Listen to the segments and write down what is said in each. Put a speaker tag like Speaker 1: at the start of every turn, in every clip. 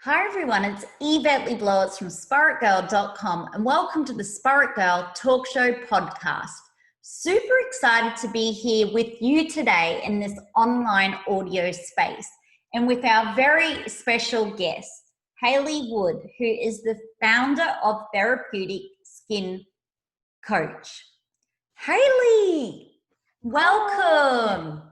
Speaker 1: Hi everyone, it's Yvette Blowitz from Spaitgirl.com and welcome to the Spaitgirl Talk Show podcast. Super excited to be here with you today in this online audio space and with our very special guest, Hayley Wood, who is the founder of Therapeutic Skin Coach. Hayley, welcome.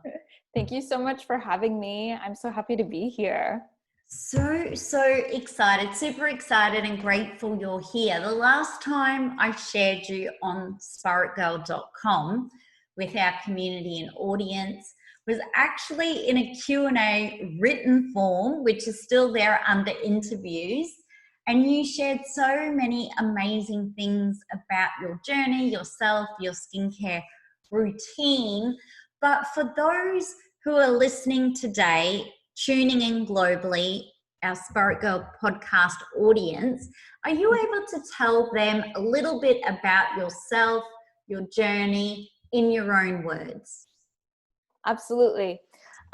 Speaker 2: Thank you so much for having me. I'm so happy to be here.
Speaker 1: So excited, super excited and grateful you're here. The last time I shared you on Spaitgirl.com with our community and audience was actually in a Q&A written form, which is still there under interviews. And you shared so many amazing things about your journey, yourself, your skincare routine. But for those who are listening today, tuning in globally, our Spaitgirl podcast audience, are you able to tell them a little bit about yourself, your journey, in your own words?
Speaker 2: Absolutely.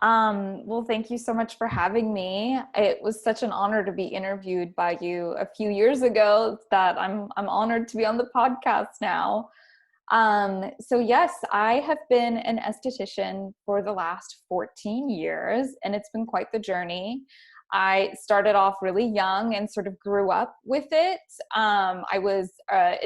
Speaker 2: Well, thank you so much for having me. It was such an honor to be interviewed by you a few years ago that I'm honored to be on the podcast now. So yes, I have been an esthetician for the last 14 years, and it's been quite the journey. I started off really young and sort of grew up with it. I was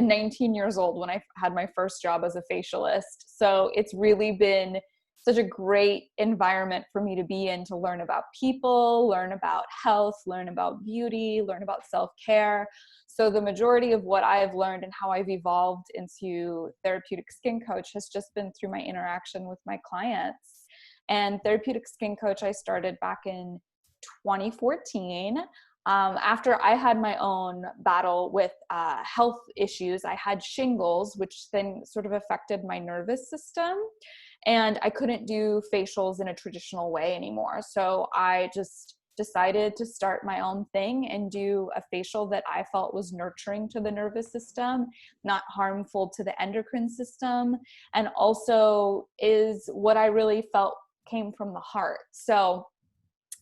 Speaker 2: 19 years old when I had my first job as a facialist. So it's really been such a great environment for me to be in, to learn about people, learn about health, learn about beauty, learn about self-care. So the majority of what I've learned and how I've evolved into Therapeutic Skin Coach has just been through my interaction with my clients. And Therapeutic Skin Coach, I started back in 2014. After I had my own battle with health issues. I had shingles, which then sort of affected my nervous system. And I couldn't do facials in a traditional way anymore. So I just decided to start my own thing and do a facial that I felt was nurturing to the nervous system, not harmful to the endocrine system, and also is what I really felt came from the heart. So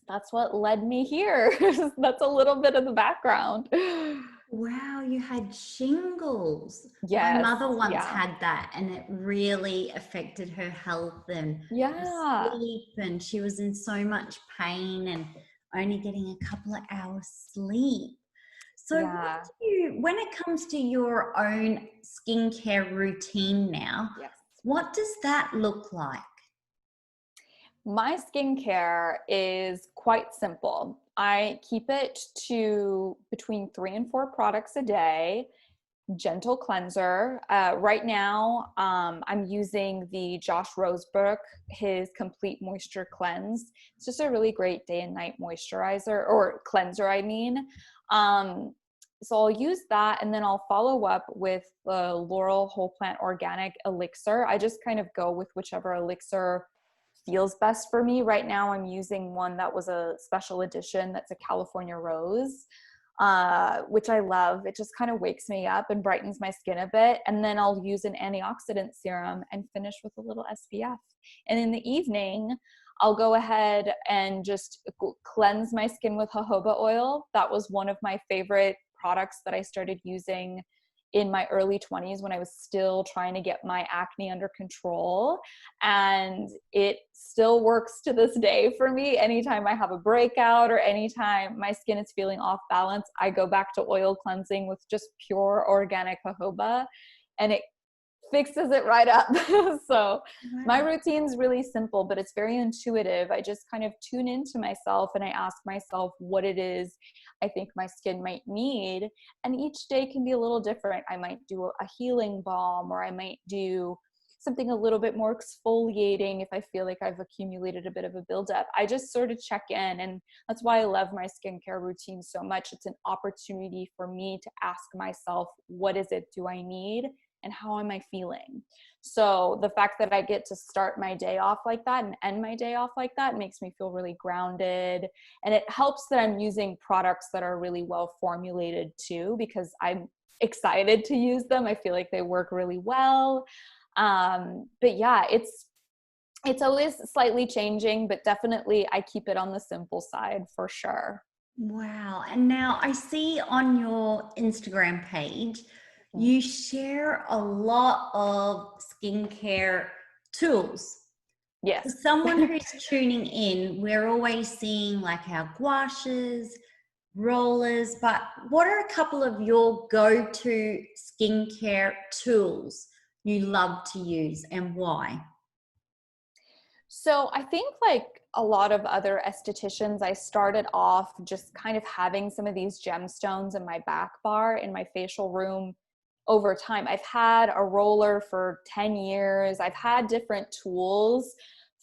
Speaker 2: that's what led me here. That's a little bit of the background.
Speaker 1: Wow, you had shingles. My
Speaker 2: Yes.
Speaker 1: mother once
Speaker 2: Yeah.
Speaker 1: had that and it really affected her health and her
Speaker 2: Yeah.
Speaker 1: sleep, and she was in so much pain and only getting a couple of hours sleep. So
Speaker 2: Yeah.
Speaker 1: when it comes to your own skincare routine now,
Speaker 2: Yes.
Speaker 1: what does that look like?
Speaker 2: My skincare is quite simple. I keep it to between 3 and 4 products a day. Gentle cleanser. Right now, I'm using the Josh Rosebrook, his Complete Moisture Cleanse. It's just a really great day and night moisturizer, or cleanser, I mean. So I'll use that, and then I'll follow up with the Laurel Whole Plant Organic Elixir. I just kind of go with whichever elixir feels best for me. Right now, I'm using one that was a special edition that's a California Rose, which I love. It just kind of wakes me up and brightens my skin a bit. And then I'll use an antioxidant serum and finish with a little SPF. And in the evening, I'll go ahead and just cleanse my skin with jojoba oil. That was one of my favorite products that I started using in my early 20s when I was still trying to get my acne under control. And it still works to this day for me. Anytime I have a breakout or anytime my skin is feeling off balance, I go back to oil cleansing with just pure organic jojoba, and it fixes it right up. So my routine's really simple, but it's very intuitive. I just kind of tune into myself and I ask myself what it is I think my skin might need. And each day can be a little different. I might do a healing balm, or I might do something a little bit more exfoliating if I feel like I've accumulated a bit of a buildup. I just sort of check in, and that's why I love my skincare routine so much. It's an opportunity for me to ask myself, what is it do I need? And how am I feeling? So the fact that I get to start my day off like that and end my day off like that makes me feel really grounded. And it helps that I'm using products that are really well formulated too, because I'm excited to use them. I feel like they work really well. But yeah, it's always slightly changing, but definitely I keep it on the simple side for sure.
Speaker 1: Wow. And now I see on your Instagram page,
Speaker 2: Mhm.
Speaker 1: you share a lot of skincare tools. For
Speaker 2: Yes.
Speaker 1: someone who's tuning in, we're always seeing like our gua shas, rollers, but what are a couple of your go-to skincare tools you love to use and why?
Speaker 2: So I think like a lot of other estheticians, I started off just kind of having some of these gemstones in my back bar in my facial room over time. I've had a roller for 10 years. I've had different tools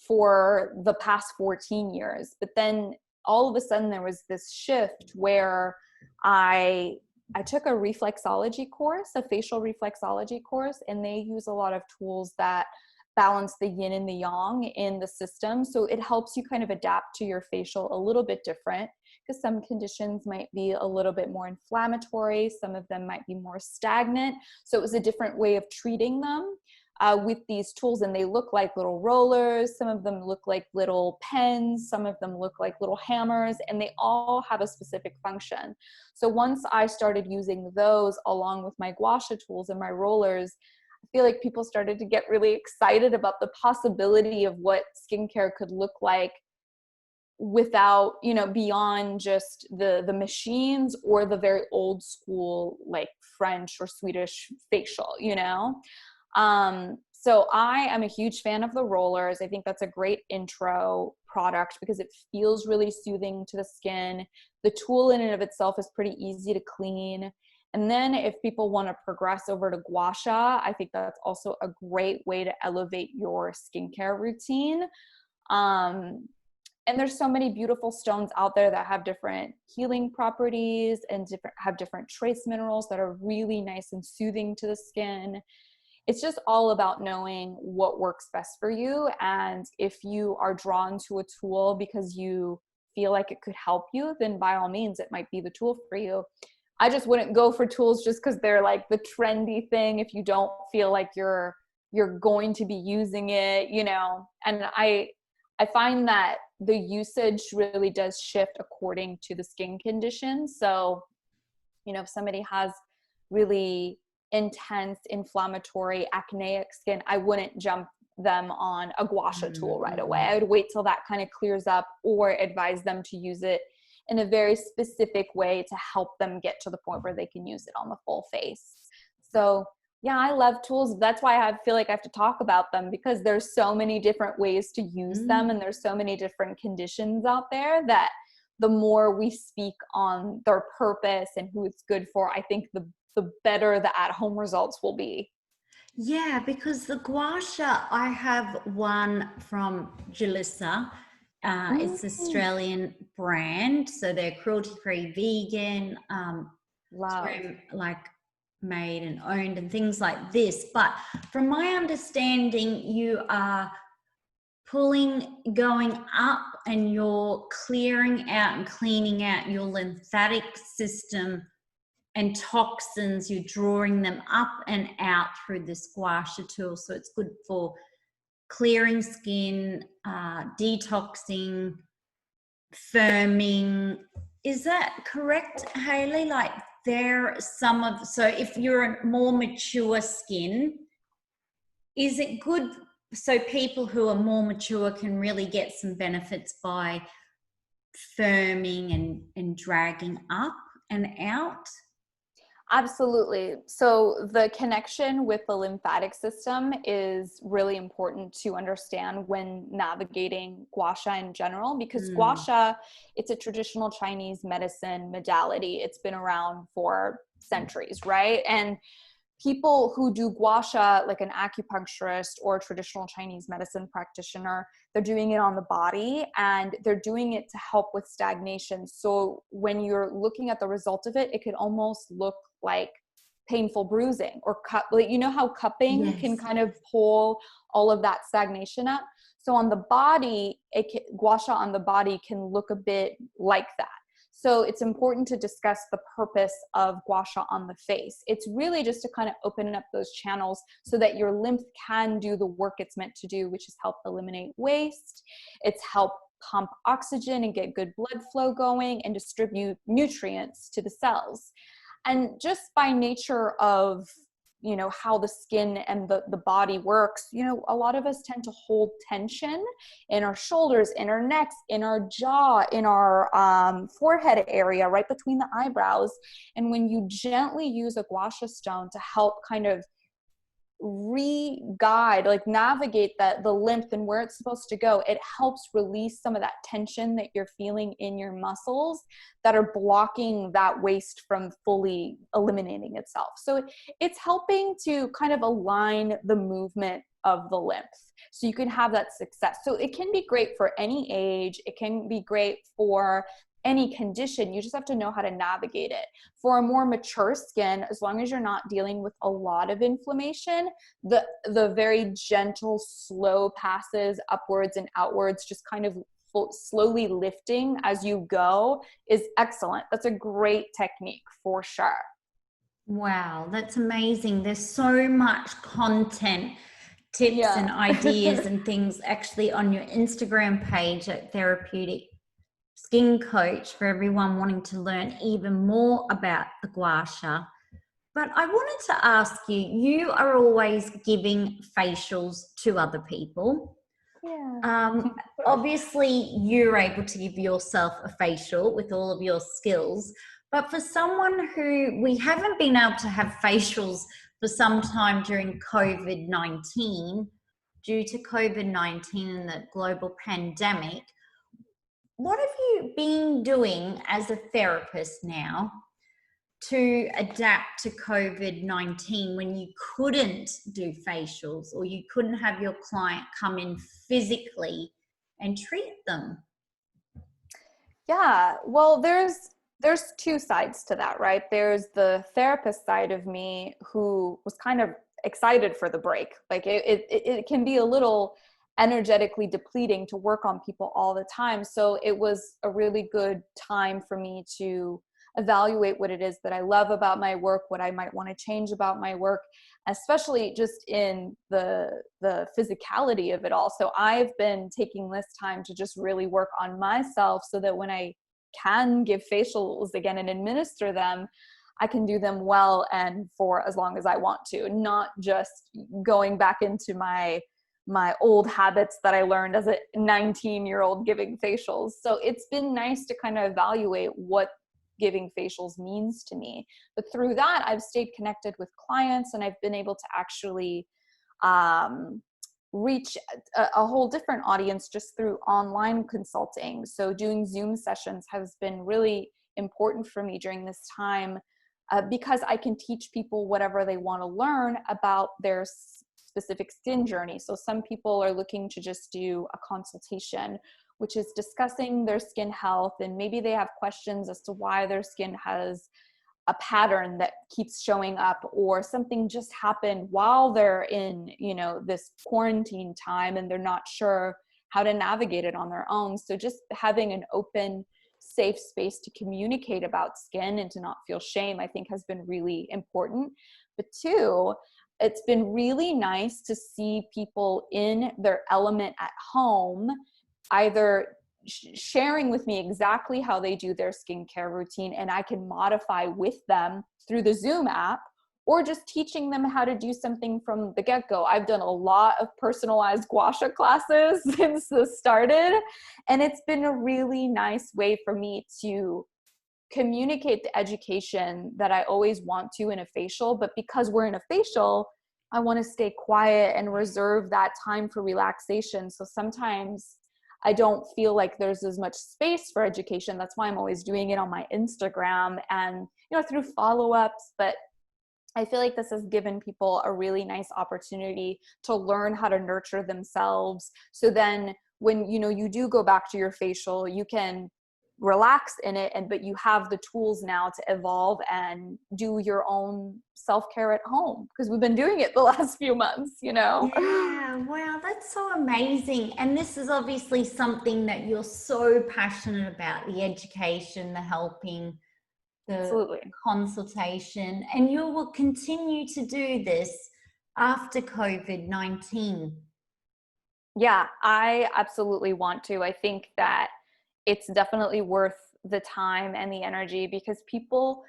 Speaker 2: for the past 14 years. But then all of a sudden there was this shift where I I took a reflexology course, a facial reflexology course, and they use a lot of tools that balance the yin and the yang in the system. So it helps you kind of adapt to your facial a little bit different because some conditions might be a little bit more inflammatory. Some of them might be more stagnant. So it was a different way of treating them with these tools. And they look like little rollers. Some of them look like little pens. Some of them look like little hammers, and they all have a specific function. So once I started using those along with my gua sha tools and my rollers, I feel like people started to get really excited about the possibility of what skincare could look like without, beyond just the machines or the very old school like French or Swedish facial. So I am a huge fan of the rollers. I think that's a great intro product because it feels really soothing to the skin. The tool in and of itself is pretty easy to clean. And then if people want to progress over to Gua Sha, I think that's also a great way to elevate your skincare routine. Um, and there's so many beautiful stones out there that have different healing properties and have different trace minerals that are really nice and soothing to the skin. It's just all about knowing what works best for you. And if you are drawn to a tool because you feel like it could help you, then by all means, it might be the tool for you. I just wouldn't go for tools just because they're like the trendy thing if you don't feel like you're going to be using it. And I find that the usage really does shift according to the skin condition. So, if somebody has really intense inflammatory acneic skin, I wouldn't jump them on a gua sha tool right away. I would wait till that kind of clears up or advise them to use it in a very specific way to help them get to the point where they can use it on the full face. So yeah, I love tools. That's why I feel like I have to talk about them because there's so many different ways to use them and there's so many different conditions out there that the more we speak on their purpose and who it's good for, I think the better the at-home results will be.
Speaker 1: Yeah, because the gua sha, I have one from Jalissa. It's
Speaker 2: Mm,
Speaker 1: Australian brand, so they're cruelty-free, vegan,
Speaker 2: love.
Speaker 1: like made and owned and things like this. But from my understanding, you are going up and you're clearing out and cleaning out your lymphatic system and toxins. You're drawing them up and out through the gua sha tool. So it's good for clearing skin, detoxing, firming. Is that correct, Hayley? Like so if you're a more mature skin, is it good so people who are more mature can really get some benefits by firming and dragging up and out?
Speaker 2: Absolutely. So the connection with the lymphatic system is really important to understand when navigating gua sha in general, because gua
Speaker 1: Mm.
Speaker 2: sha, it's a traditional Chinese medicine modality. It's been around for centuries, right? And people who do gua sha, like an acupuncturist or a traditional Chinese medicine practitioner, they're doing it on the body and they're doing it to help with stagnation. So when you're looking at the result of it, it could almost look like painful bruising or cut. Like, how cupping can
Speaker 1: Yes.
Speaker 2: kind of pull all of that stagnation up. So on the body, gua sha on the body can look a bit like that. So it's important to discuss the purpose of gua sha on the face. It's really just to kind of open up those channels so that your lymph can do the work it's meant to do, which is help eliminate waste. It's help pump oxygen and get good blood flow going and distribute nutrients to the cells. And just by nature of, you know, how the skin and the body works, you know, a lot of us tend to hold tension in our shoulders, in our necks, in our jaw, in our forehead area, right between the eyebrows. And when you gently use a Gua Sha stone to help kind of re-guide, like navigate the lymph and where it's supposed to go, it helps release some of that tension that you're feeling in your muscles that are blocking that waste from fully eliminating itself. So it's helping to kind of align the movement of the lymph so you can have that success. So it can be great for any age. It can be great for any condition. You just have to know how to navigate it. For a more mature skin, as long as you're not dealing with a lot of inflammation, the very gentle, slow passes upwards and outwards, just kind of slowly lifting as you go, is excellent. That's a great technique for sure.
Speaker 1: Wow, that's amazing. There's so much content, tips and ideas and things actually on your Instagram page at Therapeutic Skin Coach for everyone wanting to learn even more about the Gua Sha. But I wanted to ask you, you are always giving facials to other people.
Speaker 2: Yeah.
Speaker 1: Obviously, you're able to give yourself a facial with all of your skills. But for someone who we haven't been able to have facials for some time during COVID-19, due to COVID-19 and the global pandemic, what have you been doing as a therapist now to adapt to COVID-19 when you couldn't do facials or you couldn't have your client come in physically and treat them?
Speaker 2: Yeah, well, there's two sides to that, right? There's the therapist side of me who was kind of excited for the break. Like it can be a little energetically depleting to work on people all the time. So it was a really good time for me to evaluate what it is that I love about my work, what I might want to change about my work, especially just in the physicality of it all. So I've been taking this time to just really work on myself so that when I can give facials again and administer them, I can do them well and for as long as I want to, not just going back into my old habits that I learned as a 19-year-old giving facials. So it's been nice to kind of evaluate what giving facials means to me. But through that, I've stayed connected with clients and I've been able to actually reach a whole different audience just through online consulting. So doing Zoom sessions has been really important for me during this time because I can teach people whatever they want to learn about their specific skin journey. So some people are looking to just do a consultation, which is discussing their skin health, and maybe they have questions as to why their skin has a pattern that keeps showing up, or something just happened while they're in, you know, this quarantine time and they're not sure how to navigate it on their own. So just having an open, safe space to communicate about skin and to not feel shame, I think has been really important. But two, it's been really nice to see people in their element at home, either sharing with me exactly how they do their skincare routine and I can modify with them through the Zoom app, or just teaching them how to do something from the get-go. I've done a lot of personalized Gua Sha classes since this started, and it's been a really nice way for me to communicate the education that I always want to in a facial. But because we're in a facial, I want to stay quiet and reserve that time for relaxation. So sometimes I don't feel like there's as much space for education. That's why I'm always doing it on my Instagram and, you know, through follow-ups. But I feel like this has given people a really nice opportunity to learn how to nurture themselves. So then when, you know, you do go back to your facial, you can relax in it, but you have the tools now to evolve and do your own self-care at home, because we've been doing it the last few months, you know?
Speaker 1: Yeah, wow, that's so amazing. And this is obviously something that you're so passionate about, the education, the helping, the
Speaker 2: Absolutely.
Speaker 1: consultation, and you will continue to do this after COVID-19.
Speaker 2: Yeah, I absolutely want to. I think that it's definitely worth the time and the energy because people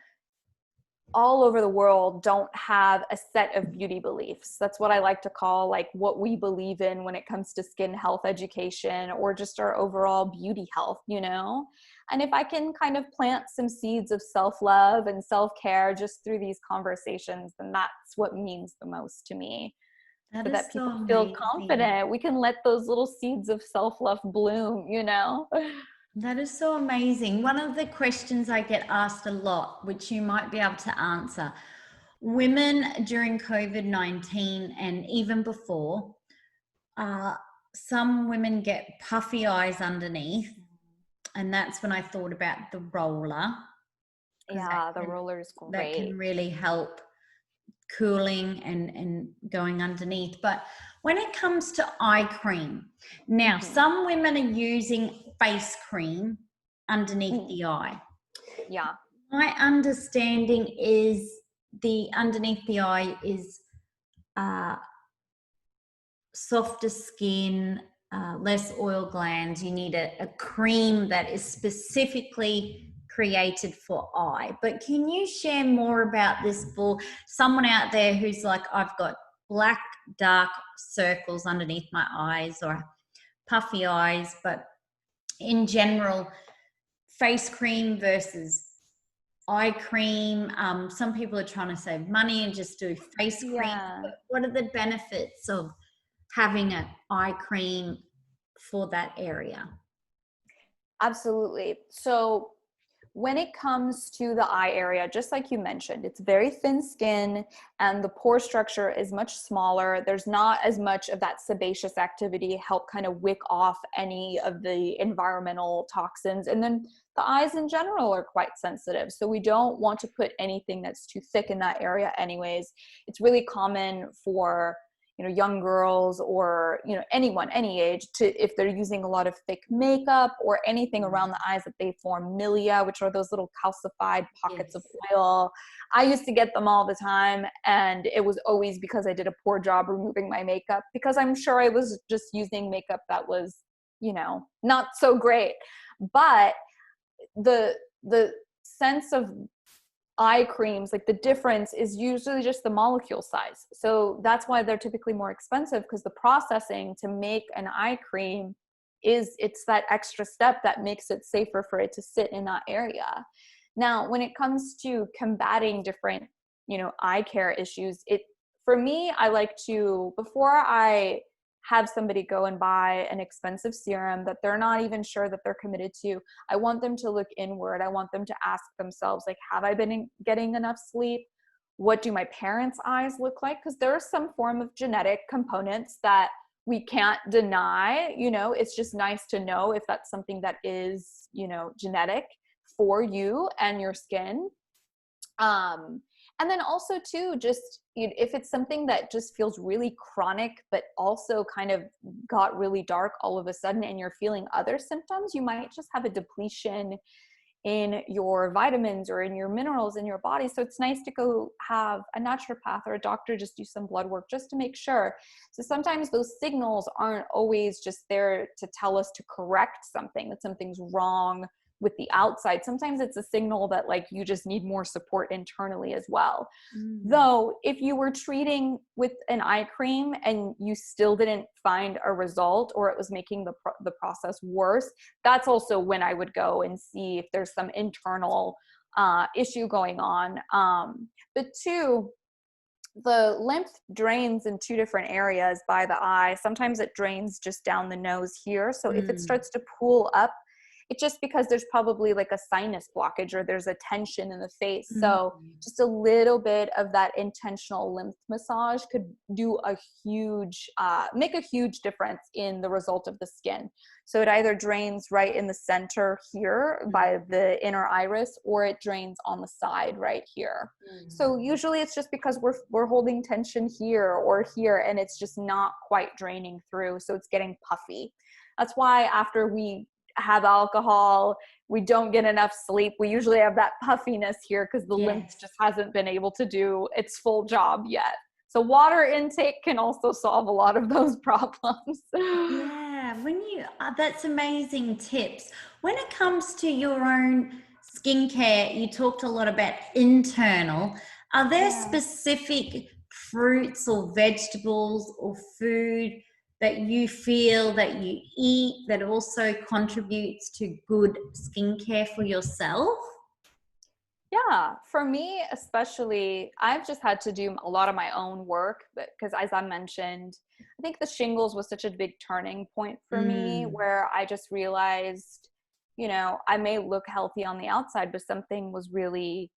Speaker 2: all over the world don't have a set of beauty beliefs. That's what I like to call like what we believe in when it comes to skin health education or just our overall beauty health, you know? And if I can kind of plant some seeds of self-love and self-care just through these conversations, then that's what means the most to me.
Speaker 1: That
Speaker 2: So
Speaker 1: is
Speaker 2: that
Speaker 1: so
Speaker 2: people feel
Speaker 1: amazing.
Speaker 2: confident. We can let those little seeds of self-love bloom, you know?
Speaker 1: That is so amazing. One of the questions I get asked a lot, which you might be able to answer, women during COVID-19 and even before, uh, some women get puffy eyes underneath. And that's when I thought about the roller, because
Speaker 2: Yeah, the roller is
Speaker 1: that can
Speaker 2: great.
Speaker 1: really help cooling and going underneath. But when it comes to eye cream, now
Speaker 2: Mhm.
Speaker 1: some women are using face cream underneath
Speaker 2: Mm,
Speaker 1: the eye.
Speaker 2: yeah.
Speaker 1: My understanding is the underneath the eye is uh, softer skin, less oil glands. You need a cream that is specifically created for eye. But can you share more about this for someone out there who's like, I've got black, dark circles underneath my eyes or puffy eyes, but in general, face cream versus eye cream. Some people are trying to save money and just do face cream.
Speaker 2: Yeah.
Speaker 1: But what are the benefits of having an eye cream for that area?
Speaker 2: Absolutely. So when it comes to the eye area, just like you mentioned, it's very thin skin and the pore structure is much smaller. There's not as much of that sebaceous activity help kind of wick off any of the environmental toxins. And then the eyes in general are quite sensitive. So we don't want to put anything that's too thick in that area anyways. It's really common for young girls or anyone any age to, if they're using a lot of thick makeup or anything around the eyes, that they form milia, which are those little calcified pockets of
Speaker 1: Yes.
Speaker 2: oil. I used to get them all the time, and it was always because I did a poor job removing my makeup, because I'm sure I was just using makeup that was not so great. But the sense of eye creams, like the difference is usually just the molecule size. So that's why they're typically more expensive, because the processing to make an eye cream it's that extra step that makes it safer for it to sit in that area. Now, when it comes to combating different, eye care issues, for me, I like to, before I have somebody go and buy an expensive serum that they're not even sure that they're committed to, I want them to look inward. I want them to ask themselves, like, have I been getting enough sleep? What do my parents' eyes look like? Because there is some form of genetic components that we can't deny. It's just nice to know if that's something that is, genetic for you and your skin. And then also too, just if it's something that just feels really chronic, but also kind of got really dark all of a sudden and you're feeling other symptoms, you might just have a depletion in your vitamins or in your minerals in your body. So it's nice to go have a naturopath or a doctor just do some blood work just to make sure. So sometimes those signals aren't always just there to tell us to correct something, that something's wrong with the outside. Sometimes it's a signal that like you just need more support internally as well. Though if you were treating with an eye cream and you still didn't find a result, or it was making the process worse, that's also when I would go and see if there's some internal issue going on. But two, the lymph drains in two different areas by the eye. Sometimes it drains just down the nose here. So if it starts to pool up, it's just because there's probably like a sinus blockage or there's a tension in the face. So just a little bit of that intentional lymph massage could do a huge, make a huge difference in the result of the skin. So it either drains right in the center here by the inner iris, or it drains on the side right here. So usually it's just because we're holding tension here or here, and it's just not quite draining through. So it's getting puffy. That's why after we have alcohol, we don't get enough sleep, we usually have that puffiness here because the lymph
Speaker 1: Yes.
Speaker 2: just hasn't been able to do its full job yet. So water intake can also solve a lot of those problems.
Speaker 1: Yeah, that's amazing tips. When it comes to your own skincare, you talked a lot about internal. Are there
Speaker 2: Yeah.
Speaker 1: specific fruits or vegetables or food that you feel that you eat that also contributes to good skincare for yourself?
Speaker 2: Yeah, for me especially, I've just had to do a lot of my own work because, as I mentioned, I think the shingles was such a big turning point for me
Speaker 1: Mm.
Speaker 2: where I just realized, I may look healthy on the outside, but something was really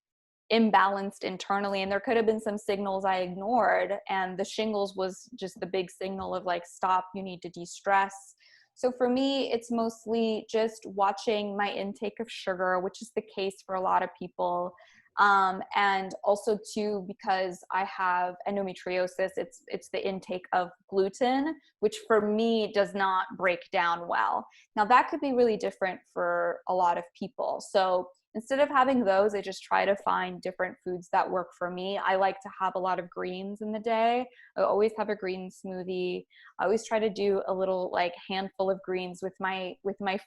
Speaker 2: imbalanced internally, and there could have been some signals I ignored, and the shingles was just the big signal of like, stop, you need to de-stress. So for me, it's mostly just watching my intake of sugar, which is the case for a lot of people. And also too, because I have endometriosis, it's the intake of gluten, which for me does not break down well. Now that could be really different for a lot of people. So instead of having those, I just try to find different foods that work for me. I like to have a lot of greens in the day. I always have a green smoothie. I always try to do a little like handful of greens with my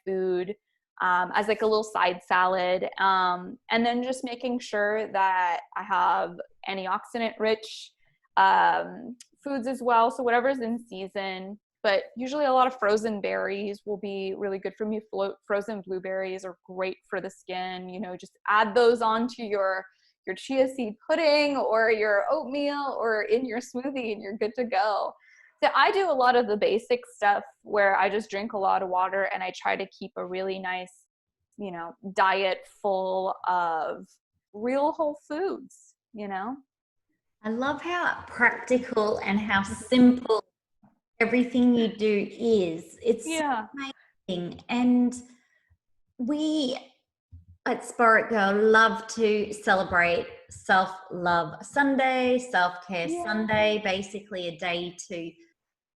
Speaker 2: food, as like a little side salad. And then just making sure that I have antioxidant rich foods as well. So whatever's in season. But usually a lot of frozen berries will be really good for me. Frozen blueberries are great for the skin. Just add those onto your chia seed pudding or your oatmeal or in your smoothie and you're good to go. So I do a lot of the basic stuff where I just drink a lot of water and I try to keep a really nice, diet full of real whole foods.
Speaker 1: I love how practical and how simple everything you do is. It's so
Speaker 2: Yeah.
Speaker 1: amazing. And we at Spirit Girl love to celebrate Self-Love Sunday, Self-Care
Speaker 2: Yeah.
Speaker 1: Sunday, basically a day to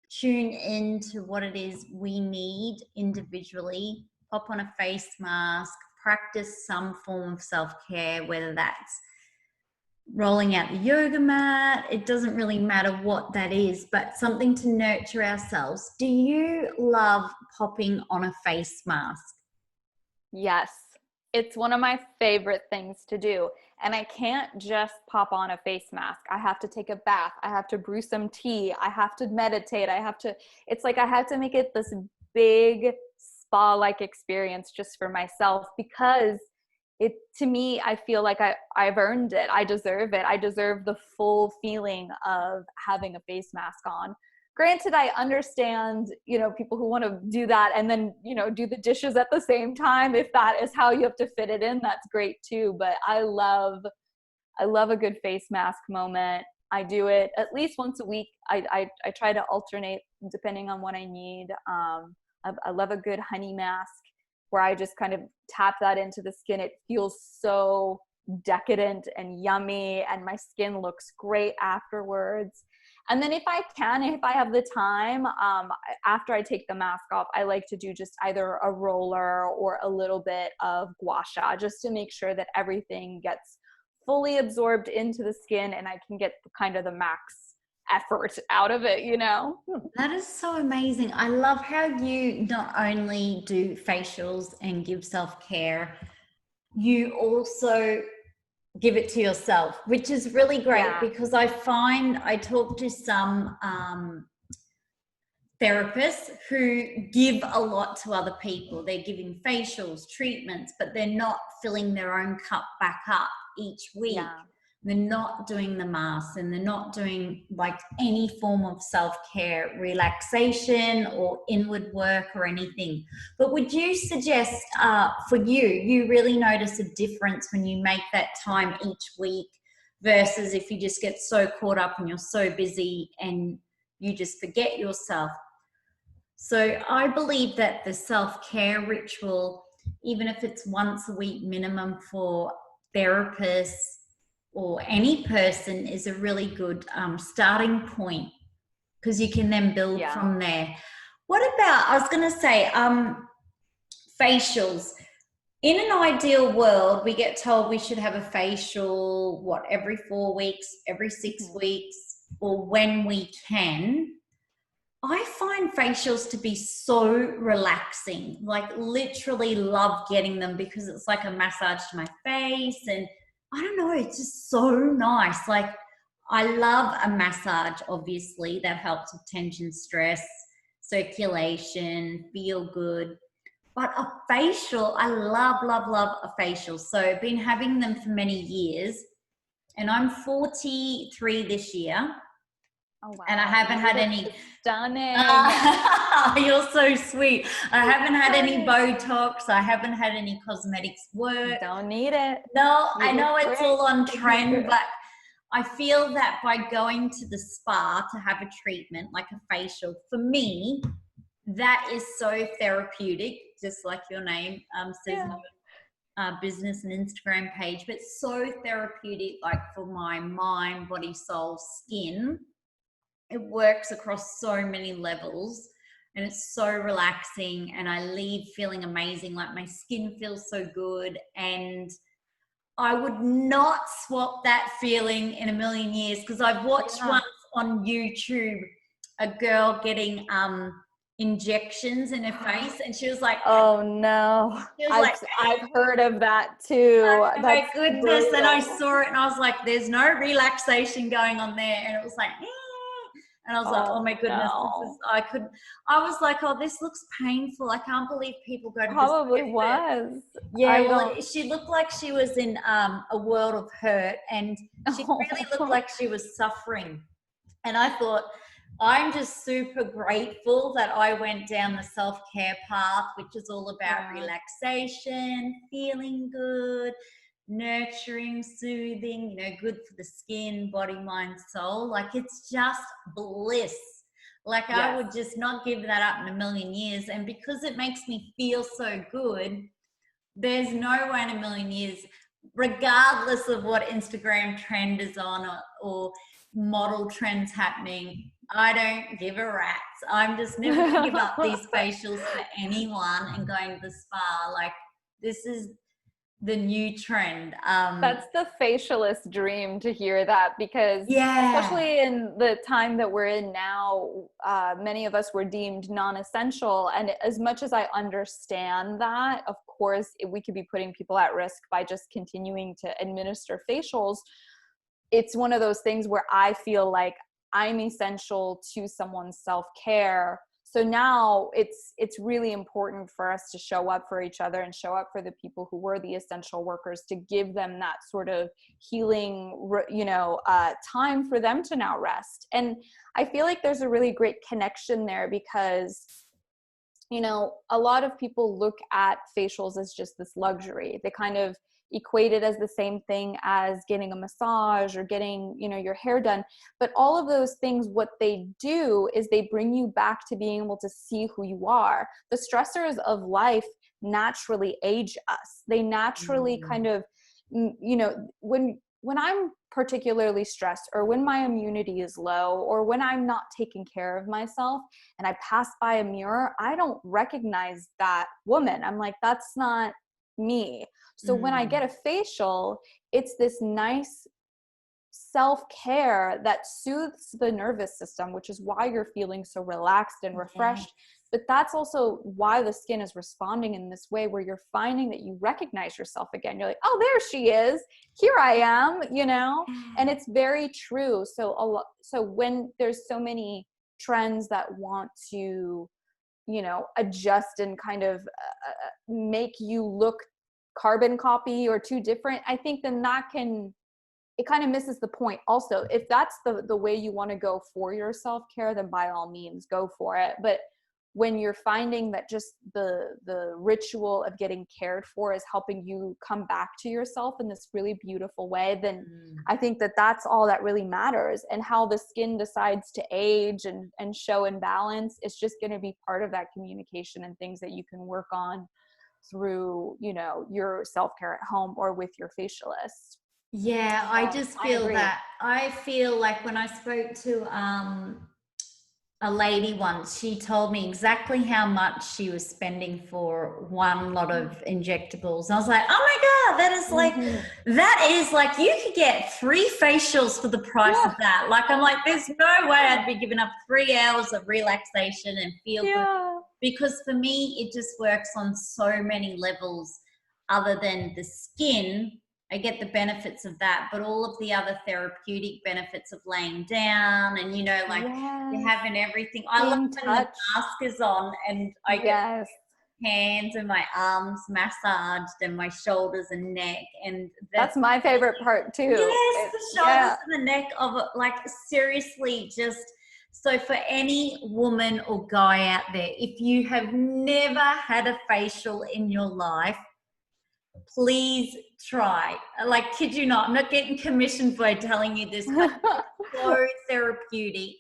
Speaker 1: tune into what it is we need individually, pop on a face mask, practice some form of self-care, whether that's rolling out the yoga mat. It doesn't really matter what that is, but something to nurture ourselves. Do you love popping on a face mask?
Speaker 2: Yes, it's one of my favorite things to do. And I can't just pop on a face mask. I have to take a bath. I have to brew some tea. I have to meditate. It's like I have to make it this big spa-like experience just for myself because to me, I feel like I've earned it. I deserve it. I deserve the full feeling of having a face mask on. Granted, I understand, people who want to do that and then, do the dishes at the same time. If that is how you have to fit it in, that's great too. But I love a good face mask moment. I do it at least once a week. I try to alternate depending on what I need. I love a good honey mask where I just kind of tap that into the skin. It feels so decadent and yummy, and my skin looks great afterwards. And then if I have the time, after I take the mask off, I like to do just either a roller or a little bit of Gua Sha just to make sure that everything gets fully absorbed into the skin and I can get kind of the max effort out of it.
Speaker 1: That is so amazing. I love how you not only do facials and give self-care, you also give it to yourself, which is really great
Speaker 2: Yeah.
Speaker 1: because I find I talk to some therapists who give a lot to other people. They're giving facials, treatments, but they're not filling their own cup back up each week.
Speaker 2: Yeah.
Speaker 1: They're not doing the masks and they're not doing like any form of self-care, relaxation or inward work or anything. But would you suggest for you really notice a difference when you make that time each week versus if you just get so caught up and you're so busy and you just forget yourself? So I believe that the self-care ritual, even if it's once a week minimum for therapists or any person, is a really good starting point because you can then build
Speaker 2: Yeah.
Speaker 1: from there. What about, I was going to say, facials. In an ideal world, we get told we should have a facial, every 4 weeks, every 6
Speaker 2: Mhm.
Speaker 1: weeks. or when we can, I find facials to be so relaxing. Like literally love getting them because it's like a massage to my face, and I don't know, it's just so nice. Like I love a massage, obviously, that helps with tension, stress, circulation, feel good. But a facial, I love, love, love a facial. So I've been having them for many years, and I'm 43 this year.
Speaker 2: Oh wow!
Speaker 1: And I haven't had any.
Speaker 2: Stunning.
Speaker 1: You're so sweet. I haven't had any Botox. I haven't had any cosmetics work.
Speaker 2: Don't need it.
Speaker 1: No,
Speaker 2: You
Speaker 1: I know
Speaker 2: look
Speaker 1: it's
Speaker 2: great.
Speaker 1: all on trend, but I feel that by going to the spa to have a treatment like a facial, for me, that is so therapeutic, just like your name says in your business and Instagram page, but so therapeutic, like for my mind, body, soul, skin. It works across so many levels, and it's so relaxing, and I leave feeling amazing. Like my skin feels so good, and I would not swap that feeling in a million years, because I've watched once on YouTube a girl getting injections in her face, and she was like,
Speaker 2: oh no, I've heard of that too.
Speaker 1: oh my
Speaker 2: That's
Speaker 1: goodness.
Speaker 2: brutal.
Speaker 1: And I saw it and I was like, there's no relaxation going on there, and it was like, and I was like, oh my goodness,
Speaker 2: no.
Speaker 1: I was like, oh, this looks painful. I can't believe people go to
Speaker 2: Probably
Speaker 1: this.
Speaker 2: was.
Speaker 1: Yeah, well, she looked like she was in a world of hurt, and she really looked like she was suffering. And I thought, I'm just super grateful that I went down the self-care path, which is all about relaxation, feeling good, nurturing, soothing, good for the skin, body, mind, soul. Like it's just bliss. Like I would just not give that up in a million years. And because it makes me feel so good, there's no way in a million years, regardless of what Instagram trend is on or model trends happening, I don't give a rat's. I'm just never going to give up these facials for anyone and going to the spa. Like this is the new trend.
Speaker 2: That's the facialist dream to hear that, because especially in the time that we're in now, many of us were deemed non-essential. And as much as I understand that, of course, we could be putting people at risk by just continuing to administer facials. It's one of those things where I feel like I'm essential to someone's self-care. So now it's really important for us to show up for each other and show up for the people who were the essential workers, to give them that sort of healing, time for them to now rest. And I feel like there's a really great connection there, because a lot of people look at facials as just this luxury. They kind of equate it as the same thing as getting a massage or getting, your hair done. But all of those things, what they do is they bring you back to being able to see who you are. The stressors of life naturally age us. They naturally kind of, when I'm particularly stressed, or when my immunity is low, or when I'm not taking care of myself and I pass by a mirror, I don't recognize that woman. I'm like, that's not me. So when I get a facial, it's this nice self-care that soothes the nervous system, which is why you're feeling so relaxed and refreshed. But that's also why the skin is responding in this way, where you're finding that you recognize yourself again. You're like, oh, there she is. Here I am, and it's very true. So when there's so many trends that want to, adjust and kind of make you look carbon copy or too different, I think then it kind of misses the point. Also, if that's the way you want to go for your self-care, then by all means go for it. But when you're finding that just the ritual of getting cared for is helping you come back to yourself in this really beautiful way, then I think that that's all that really matters. And how the skin decides to age and show imbalance is just going to be part of that communication and things that you can work on through, your self-care at home or with your facialist.
Speaker 1: Yeah, I just feel that. I feel like when I spoke to a lady once, she told me exactly how much she was spending for one lot of injectables. I was like, oh my God, that is like, you could get 3 facials for the price of that. Like, I'm like, there's no way I'd be giving up 3 hours of relaxation and feel good. Because for me, it just works on so many levels other than the skin. I get the benefits of that, but all of the other therapeutic benefits of laying down and, you know, like you're having everything. I love when the mask is on and I get hands and my arms massaged and my shoulders and neck. And
Speaker 2: that's my favorite part too.
Speaker 1: Yes, the shoulders and the neck of it. Like, seriously, just so for any woman or guy out there, if you have never had a facial in your life, please try. Like, kid you not, I'm not getting commissioned for telling you this, but it's so therapeutic.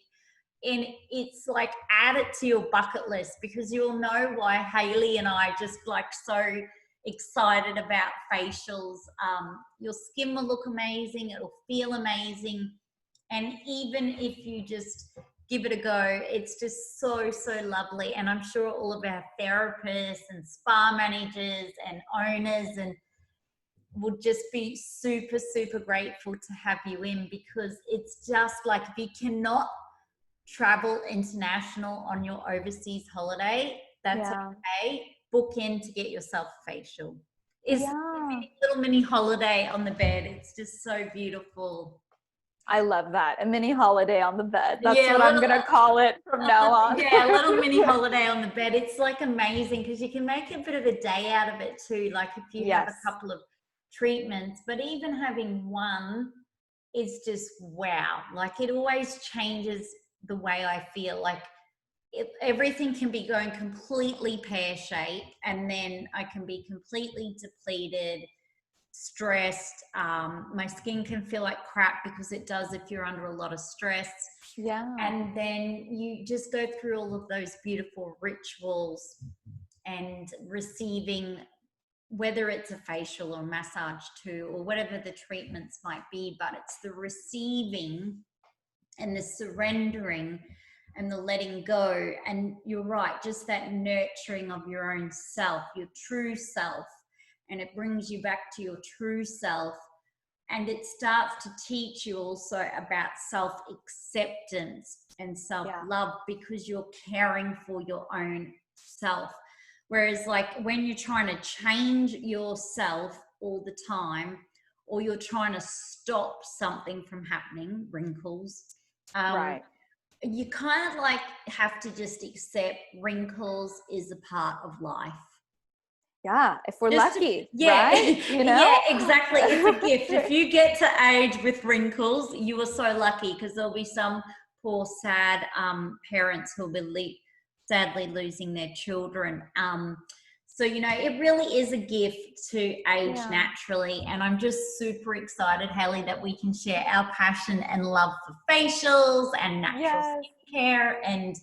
Speaker 1: And it's like, add it to your bucket list, because you'll know why Hayley and I just like so excited about facials. Your skin will look amazing. It'll feel amazing. And even if you just give it a go, it's just so, so lovely. And I'm sure all of our therapists and spa managers and owners and would just be super, super grateful to have you in, because it's just like, if you cannot travel international on your overseas holiday, that's okay. Book in to get yourself a facial. It's a little mini holiday on the bed. It's just so beautiful.
Speaker 2: I love that. A mini holiday on the bed. That's what I'm going to call it from now on.
Speaker 1: Yeah, a little mini holiday on the bed. It's like amazing, because you can make a bit of a day out of it too. Like, if you have a couple of treatments, but even having one is just wow. Like, it always changes the way I feel. Like, everything can be going completely pear-shaped, and then I can be completely depleted, stressed. My skin can feel like crap, because it does if you're under a lot of stress. And then you just go through all of those beautiful rituals and receiving, whether it's a facial or massage too, or whatever the treatments might be, but it's the receiving and the surrendering and the letting go. And you're right, just that nurturing of your own self, your true self. And it brings you back to your true self. And it starts to teach you also about self-acceptance and self-love, because you're caring for your own self. Whereas, like, when you're trying to change yourself all the time, or you're trying to stop something from happening, wrinkles, you kind of like have to just accept wrinkles is a part of life.
Speaker 2: If we're lucky, right? You know?
Speaker 1: Yeah, exactly. It's a gift. If you get to age with wrinkles, you are so lucky, because there'll be some poor, sad parents who'll be sadly losing their children. So, you know, it really is a gift to age naturally. And I'm just super excited, Hayley, that we can share our passion and love for facials and natural skincare and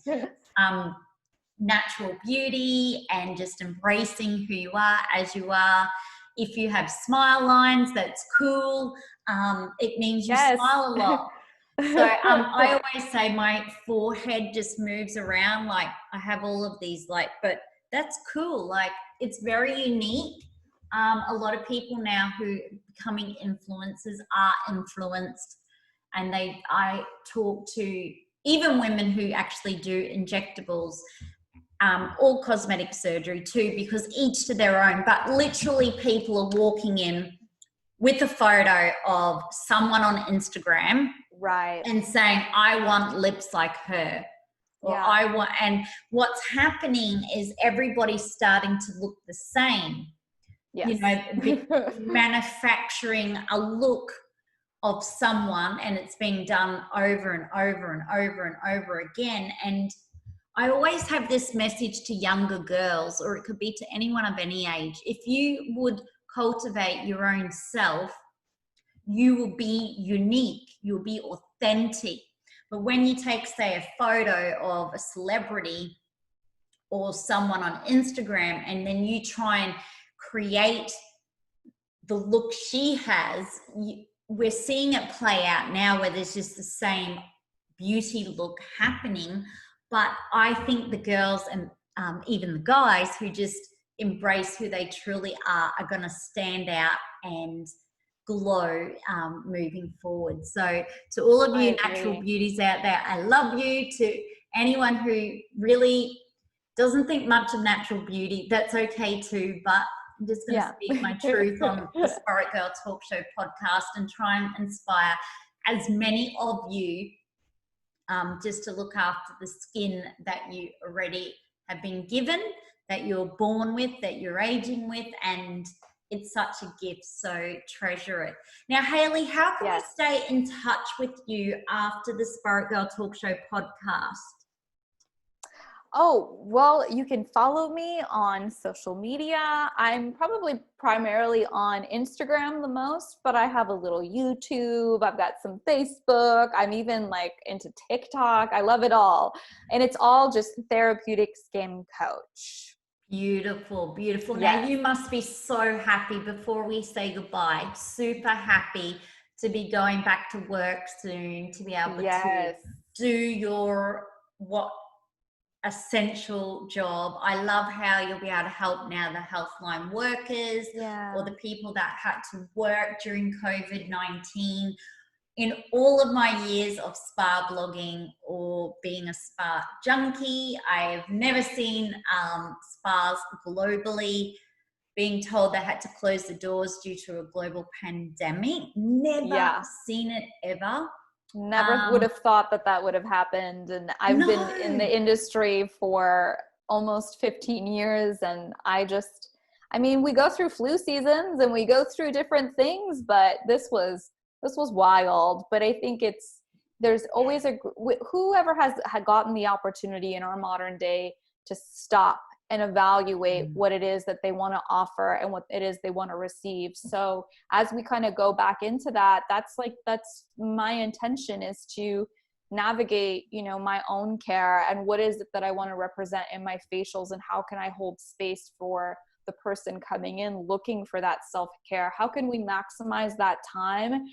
Speaker 1: natural beauty, and just embracing who you are as you are. If you have smile lines, that's cool. It means you smile a lot. So I always say my forehead just moves around, like I have all of these, like, but that's cool. Like, it's very unique. A lot of people now who becoming influencers are influenced, and I talk to even women who actually do injectables, or cosmetic surgery too, because each to their own, but literally people are walking in with a photo of someone on Instagram, and saying, I want lips like her, or I want, and what's happening is everybody's starting to look the same. You know, manufacturing a look of someone, and it's being done over and over and over and over again. And I always have this message to younger girls, or it could be to anyone of any age. If you would cultivate your own self, you will be unique, you'll be authentic. But when you take, say, a photo of a celebrity or someone on Instagram, and then you try and create the look she has, we're seeing it play out now, where there's just the same beauty look happening But I think the girls and even the guys who just embrace who they truly are going to stand out and glow moving forward. So to all of you natural beauties out there, I love you. To anyone who really doesn't think much of natural beauty, that's okay too, but I'm just going to speak my truth on the Spirit Girl Talk Show podcast and try and inspire as many of you just to look after the skin that you already have been given, that you're born with, that you're aging with, and it's such a gift, so treasure it. Now, Hayley, how can we stay in touch with you after the Spirit Girl Talk Show podcast?
Speaker 2: Oh, well, you can follow me on social media. I'm probably primarily on Instagram the most, but I have a little YouTube. I've got some Facebook. I'm even like into TikTok. I love it all. And it's all just Therapeutic Skin Coach.
Speaker 1: Beautiful, beautiful.
Speaker 2: Yes.
Speaker 1: Now, you must be so happy before we say goodbye, super happy to be going back to work soon, to be able to do your essential job. I love how you'll be able to help now the healthline workers or the people that had to work during COVID-19. In all of my years of spa blogging or being a spa junkie, I have never seen spas globally being told they had to close the doors due to a global pandemic. Never seen it ever.
Speaker 2: Never would have thought that would have happened. And I've been in the industry for almost 15 years. And I mean, we go through flu seasons and we go through different things, but this was wild. But I think there's always whoever had gotten the opportunity in our modern day to stop and evaluate what it is that they want to offer and what it is they want to receive. So as we kind of go back into that, that's my intention, is to navigate, my own care and what is it that I want to represent in my facials, and how can I hold space for the person coming in looking for that self-care? How can we maximize that time,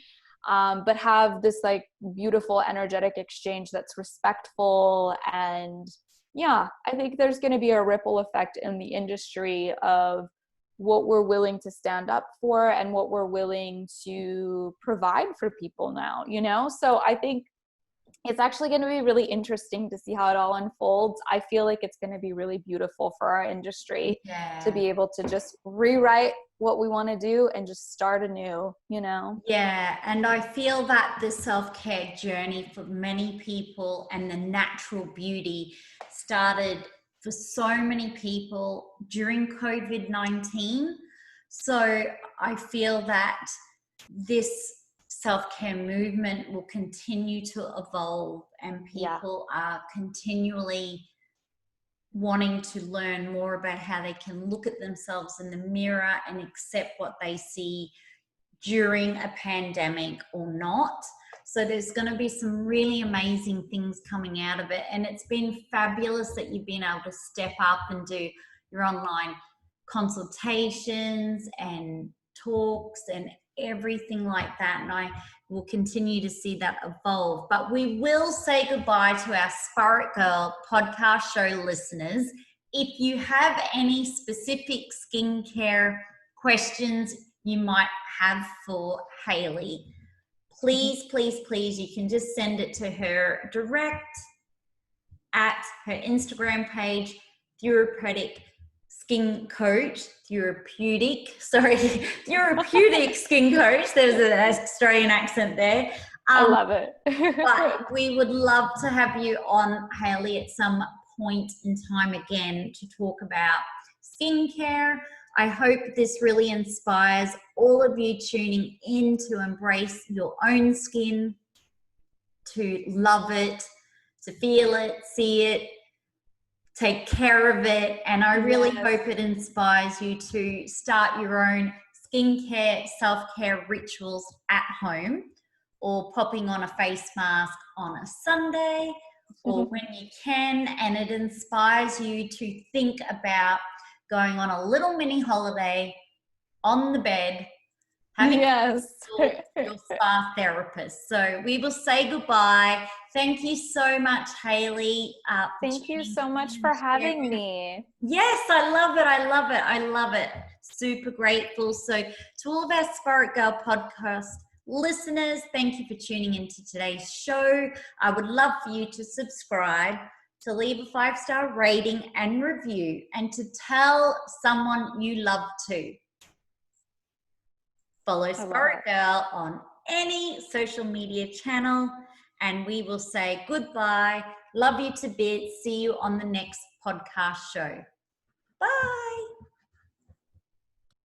Speaker 2: but have this like beautiful energetic exchange that's respectful? And I think there's going to be a ripple effect in the industry of what we're willing to stand up for and what we're willing to provide for people now, So I think it's actually going to be really interesting to see how it all unfolds. I feel like it's going to be really beautiful for our industry to be able to just rewrite what we want to do and just start anew,
Speaker 1: Yeah, and I feel that the self-care journey for many people and the natural beauty started for so many people during COVID-19. So I feel that this self-care movement will continue to evolve, and people are continually wanting to learn more about how they can look at themselves in the mirror and accept what they see during a pandemic or not. So there's going to be some really amazing things coming out of it. And it's been fabulous that you've been able to step up and do your online consultations and talks and everything like that. And I will continue to see that evolve. But we will say goodbye to our Spirit Girl podcast show listeners. If you have any specific skincare questions you might have for Hayley, please, you can just send it to her direct at her Instagram page, Therapeutic Skin Coach. There's an Australian accent there.
Speaker 2: I love it.
Speaker 1: But we would love to have you on, Hayley, at some point in time again to talk about skincare. I hope this really inspires all of you tuning in to embrace your own skin, to love it, to feel it, see it, take care of it. And I really hope it inspires you to start your own skincare, self-care rituals at home, or popping on a face mask on a Sunday or when you can. And it inspires you to think about going on a little mini holiday on the bed having
Speaker 2: Yes.
Speaker 1: your spa therapist. So we will say goodbye. Thank you so much, Hayley.
Speaker 2: Thank you so much for having me.
Speaker 1: Yes, I love it. I love it. I love it. Super grateful. So to all of our Spirit Girl podcast listeners, thank you for tuning into today's show. I would love for you to subscribe, to leave a 5-star rating and review, and to tell someone you love to. Follow Spirit Girl on any social media channel, and we will say goodbye. Love you to bits. See you on the next podcast show. Bye.